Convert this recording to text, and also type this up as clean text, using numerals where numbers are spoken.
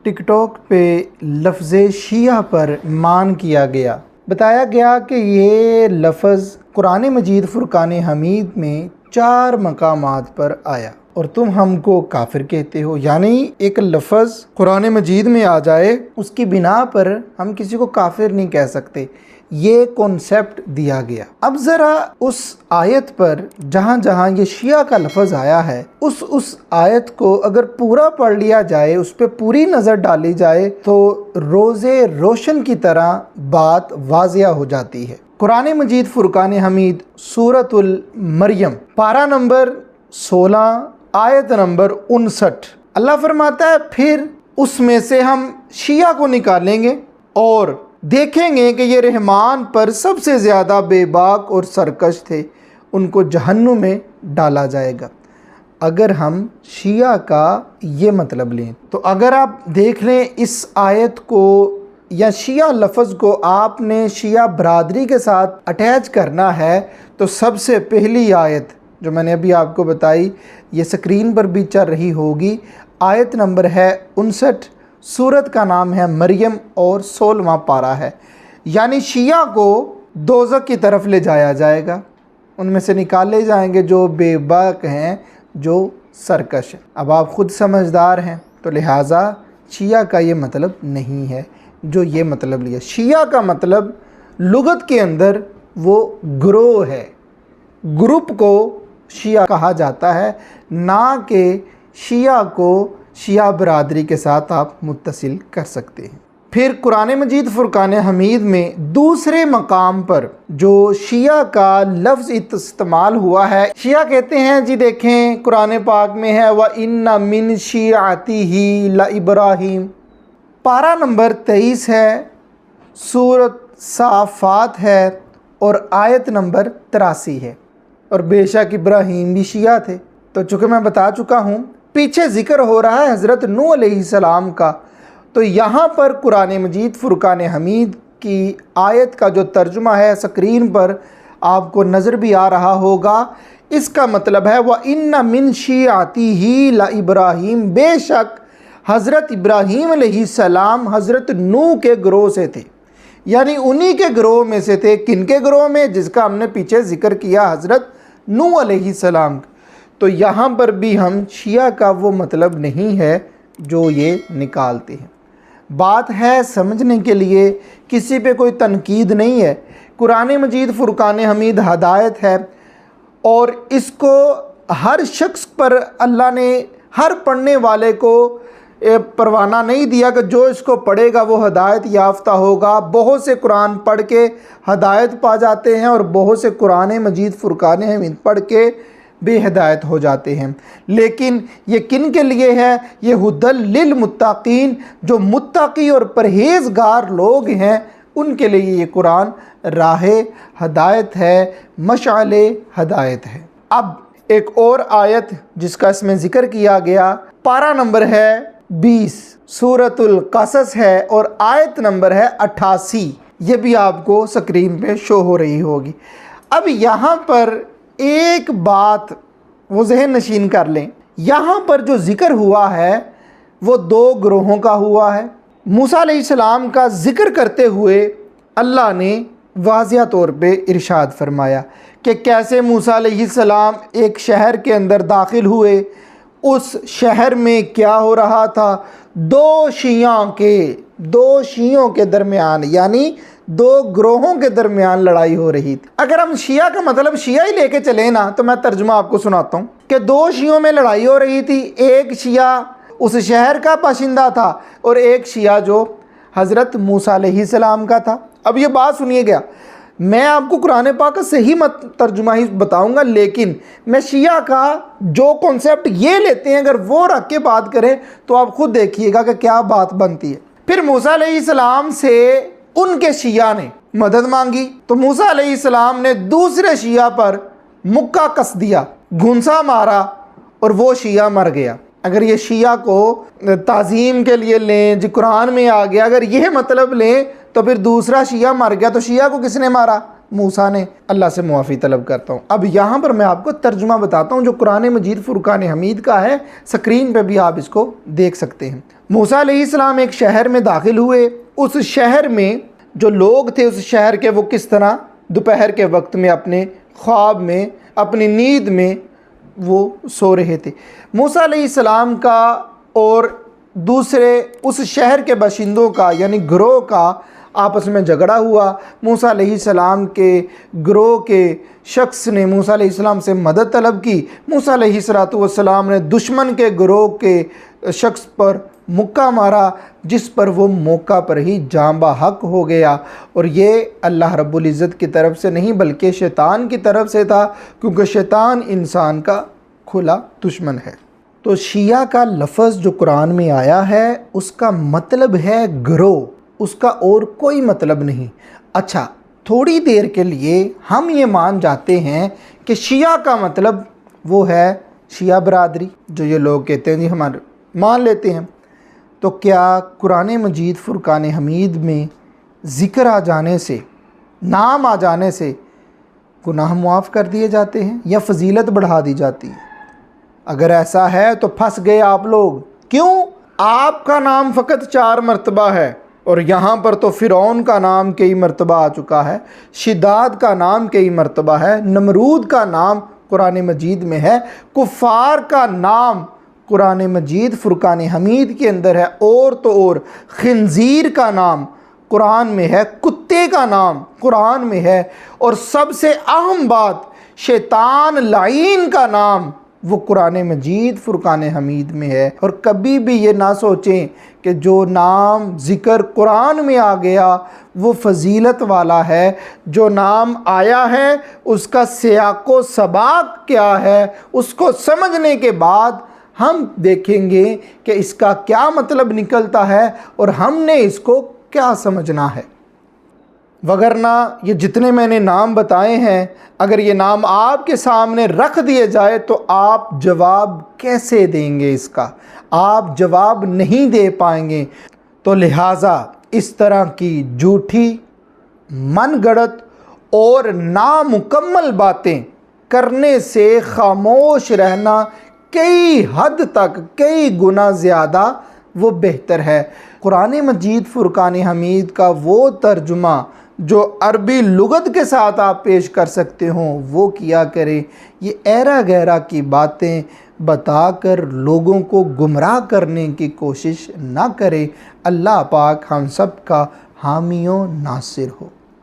TikTok पे लफ्ज़ शिया पर मान किया गया। बताया गया कि ये लफ्ज़ कुरान मजीद फुरकान हमीद में 4 मकामात पर आया और तुम हमको काफिर कहते हो। यानी एक लफ्ज़ कुरान मजीद में आ जाए उसकी बिना पर हम किसी को काफिर नहीं कह सकते, ये कॉन्सेप्ट दिया गया। अब ज़रा उस आयत पर जहाँ जहाँ ये शिया का लफ्ज़ आया है उस आयत को अगर पूरा पढ़ लिया जाए, उस पर पूरी नज़र डाली जाए तो रोज़े रोशन की तरह बात वाज़िया हो जाती है। कुरान मजीद फुरकान हमीद सूरतुल मरियम पारा नंबर 16 आयत नंबर 59 अल्लाह फरमाता है, फिर उसमें से हम शिया को निकालेंगे और देखेंगे कि ये रहमान पर सबसे ज़्यादा बेबाक और सरकश थे, उनको जहन्नुम में डाला जाएगा। अगर हम शिया का ये मतलब लें तो अगर आप देख लें इस आयत को या शिया लफ्ज़ को आपने शिया बरादरी के साथ अटैच करना है तो सबसे पहली आयत जो मैंने अभी आपको बताई, ये स्क्रीन पर भी चल रही होगी, आयत नंबर है 59, सूरत का नाम है मरियम और 16वां पारा है। यानी शिया को दोज़ख की तरफ ले जाया जाएगा, उनमें से निकाले जाएंगे जो बेबाक हैं, जो सरकश हैं। अब आप ख़ुद समझदार हैं तो लिहाजा शिया का ये मतलब नहीं है जो ये मतलब लिया। शिया का मतलब लुगत के अंदर वो ग्रोह है, ग्रुप को शिया कहा जाता है, ना कि शिया को शिया बरादरी के साथ आप मुत्तसिल कर सकते हैं। फिर कुरान मजीद फुरकान हमीद में दूसरे मकाम पर जो शिया का लफ्ज़ इस्तेमाल हुआ है, शिया कहते हैं जी, देखें कुरान पाक में है व इन्ना मिन शियातिही ला इब्राहीम, पारा नंबर 23 है, सूरत साफ़ात है और आयत नंबर 83 है। और बेशक इब्राहीम भी शिया थे। तो चूँकि मैं बता चुका हूँ, पीछे ज़िक्र हो रहा है हज़रत नूह अलैहिस्सलाम का, तो यहाँ पर कुरान मजीद फुरकान हमीद की आयत का जो तर्जुमा है स्क्रीन पर आपको नज़र भी आ रहा होगा, इसका मतलब है व इन्ना मिन शियातिही ला इब्राहीम, बेशक हज़रत इब्राहीम अलैहिस्सलाम हज़रत नूह के ग्रोह से थे। यानी उन्हीं के ग्रोह में से थे। किन के ग्रोह में? जिसका हमने पीछे ज़िक्र किया, हज़रत नूह अलैहिस्सलाम। तो यहाँ पर भी हम शिया का वो मतलब नहीं है जो ये निकालते हैं। बात है समझने के लिए, किसी पे कोई तनकीद नहीं है। कुरान मजीद फुरकान हमीद हदायत है और इसको हर शख्स पर अल्लाह ने, हर पढ़ने वाले को परवाना नहीं दिया कि जो इसको पढ़ेगा वो हदायत याफ्ता होगा। बहुत से कुरान पढ़ के हदायत पा जाते हैं और बहुत से कुरान मजीद फुरकान हमीद पढ़ के बेहदायत हो जाते हैं। लेकिन ये किन के लिए है? ये हुदल लिल मुत्ताकीन, जो मुत्ताकी और परहेज़गार लोग हैं उनके लिए ये कुरान राहे हदायत है, मशाले हदायत है। अब एक और आयत जिसका इसमें ज़िक्र किया गया, पारा नंबर है 20, सूरतुल कसस है और आयत नंबर है 88, ये भी आपको स्क्रीन पे शो हो रही होगी। अब यहाँ पर एक बात वो ज़हन नशीन कर लें, यहाँ पर जो ज़िक्र हुआ है वो 2 ग्रोहों का हुआ है। मूसा अलैहिस्सलाम का ज़िक्र करते हुए अल्लाह ने वाज़िया तौर पे इरशाद फरमाया कि कैसे मूसा अलैहिस्सलाम एक शहर के अंदर दाखिल हुए, उस शहर में क्या हो रहा था, 2 शियों के दरमियान, यानी 2 ग्रोहों के दरमियान लड़ाई हो रही थी। अगर हम शिया का मतलब शिया ही लेके चले ना तो मैं तर्जुमा आपको सुनाता हूँ कि 2 शियों में लड़ाई हो रही थी। एक शिया उस शहर का बाशिंदा था और एक शिया जो हज़रत मूसा अलैहिस्सलाम का था। अब ये बात सुनिएगा, मैं आपको कुरान पाक का सही मत तर्जुमा ही बताऊंगा, लेकिन मैं शिया का जो कॉन्सेप्ट ये लेते हैं अगर वो रख के बात करें तो आप खुद देखिएगा कि क्या बात बनती है। फिर मूसा अलैहिस्सलाम से उनके शिया ने मदद मांगी तो मूसा अलैहिस्सलाम ने दूसरे शिया पर मुक्का कस दिया, घुंसा मारा और वो शिया मर गया। अगर ये शिया को ताज़ीम के लिए लें, जो कुरान में आ गया, अगर यह मतलब लें तो फिर दूसरा शिया मर गया तो शिया को किसने मारा? मूसा ने अल्लाह से मुआफ़ी तलब करता हूँ। अब यहाँ पर मैं आपको तर्जुमा बताता हूँ जो कुरान मजीद फुरकान हमीद का है। स्क्रीन पे भी आप इसको देख सकते हैं। मूसा अलैहिस्सलाम एक शहर में दाखिल हुए। उस शहर में जो लोग थे उस शहर के, वो किस तरह दोपहर के वक्त में अपने ख्वाब में, अपनी नींद में वो सो रहे थे। मूसा अलैहिस्सलाम का और दूसरे उस शहर के बाशिंदों का यानी गिरोह का आपस में झगड़ा हुआ। मूसा अलैहिस्सलाम के गिरोह के शख्स ने मूसा अलैहिस्सलाम से मदद तलब की। मूसा अलैहिस्सलाम ने दुश्मन के गिरोह के शख्स पर मुक्का मारा, जिस पर वो मौका पर ही जांबा हक हो गया। और ये अल्लाह रब्बुल इज़्ज़त की तरफ से नहीं बल्कि शैतान की तरफ से था, क्योंकि शैतान इंसान का खुला दुश्मन है। तो शिया का लफ्ज़ जो कुरान में आया है उसका मतलब है गिरोह, उसका और कोई मतलब नहीं। अच्छा, थोड़ी देर के लिए हम ये मान जाते हैं कि शिया का मतलब वो है शिया बरादरी, जो ये लोग कहते हैं जी हमारे, मान लेते हैं। तो क्या कुरान मजीद फुरकान हमीद में ज़िक्र आ जाने से, नाम आ जाने से गुनाह मुआफ़ कर दिए जाते हैं या फ़जीलत बढ़ा दी जाती है? अगर ऐसा है तो फंस गए आप लोग। क्यों? आपका नाम फ़कत 4 मरतबा है और यहाँ पर तो फ़िरौन का नाम कई मरतबा आ चुका है, शिदाद का नाम कई मरतबा है, नमरूद का नाम कुरान मजीद में है, कुफ़ार का नाम कुरान मजीद फुरकान हमीद के अंदर है, और तो और खिंजीर का नाम कुरान में है, कुत्ते का नाम कुरान में है, और सबसे अहम बात शैतान लाइन का नाम वो कुरान मजीद फुरकान हमीद में है। और कभी भी ये ना सोचें कि जो नाम ज़िक्र कुरान में आ गया वो फ़जीलत वाला है। जो नाम आया है उसका सियाक़ो सबाक़ क्या है, उसको समझने के बाद हम देखेंगे कि इसका क्या मतलब निकलता है और हमने इसको क्या समझना है। वगरना ये जितने मैंने नाम बताए हैं, अगर ये नाम आपके सामने रख दिए जाए तो आप जवाब कैसे देंगे? इसका आप जवाब नहीं दे पाएंगे। तो लिहाजा इस तरह की झूठी, मनगढ़ंत और नामुकम्मल बातें करने से खामोश रहना कई हद तक, कई गुना ज़्यादा वो बेहतर है। कुरान मजीद फुरकान हमीद का वो तर्जुमा जो अरबी लुगत के साथ आप पेश कर सकते हो वो किया करें। ये ऐरा गैरा की बातें बताकर लोगों को गुमराह करने की कोशिश ना करें। अल्लाह पाक हम सब का हामी व नासिर हो।